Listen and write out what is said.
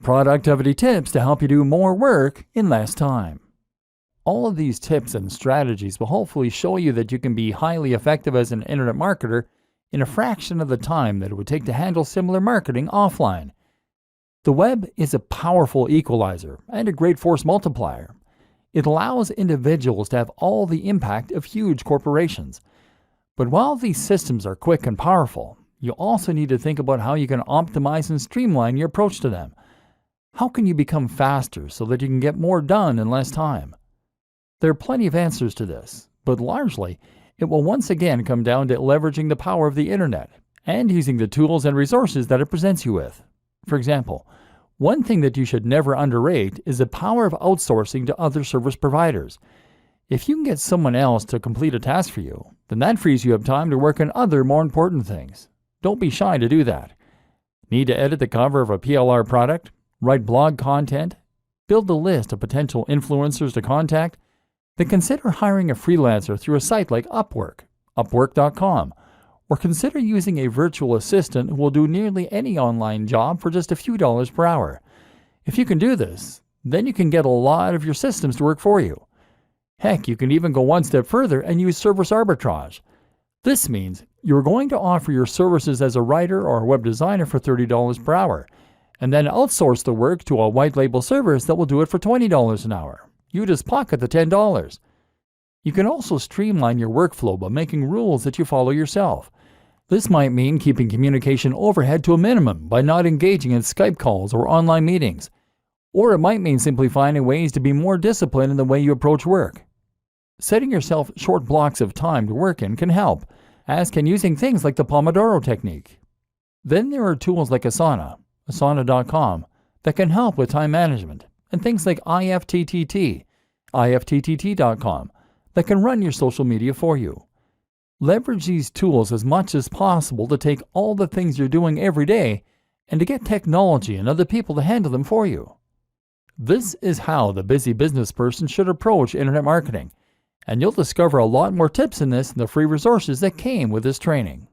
productivity tips to help you do more work in less time. All of these tips and strategies will hopefully show you that you can be highly effective as an internet marketer in a fraction of the time that it would take to handle similar marketing offline. The web is a powerful equalizer and a great force multiplier. It allows individuals to have all the impact of huge corporations. But while these systems are quick and powerful, you also need to think about how you can optimize and streamline your approach to them. How can you become faster so that you can get more done in less time? There are plenty of answers to this, but largely, it will once again come down to leveraging the power of the internet and using the tools and resources that it presents you with. For example, one thing that you should never underrate is the power of outsourcing to other service providers. If you can get someone else to complete a task for you, then that frees you up time to work on other more important things. Don't be shy to do that. Need to edit the cover of a PLR product? Write blog content? Build a list of potential influencers to contact? Then consider hiring a freelancer through a site like Upwork, Upwork.com, or consider using a virtual assistant who will do nearly any online job for just a few dollars per hour. If you can do this, then you can get a lot of your systems to work for you. Heck, you can even go one step further and use service arbitrage. This means you're going to offer your services as a writer or a web designer for $30 per hour, and then outsource the work to a white label service that will do it for $20 an hour. You just pocket the $10. You can also streamline your workflow by making rules that you follow yourself. This might mean keeping communication overhead to a minimum by not engaging in Skype calls or online meetings. Or it might mean simply finding ways to be more disciplined in the way you approach work. Setting yourself short blocks of time to work in can help, as can using things like the Pomodoro technique. Then there are tools like Asana.com, that can help with time management, and things like IFTTT.com, that can run your social media for you. Leverage these tools as much as possible to take all the things you're doing every day and to get technology and other people to handle them for you. This is how the busy business person should approach internet marketing, and you'll discover a lot more tips in this in the free resources that came with this training.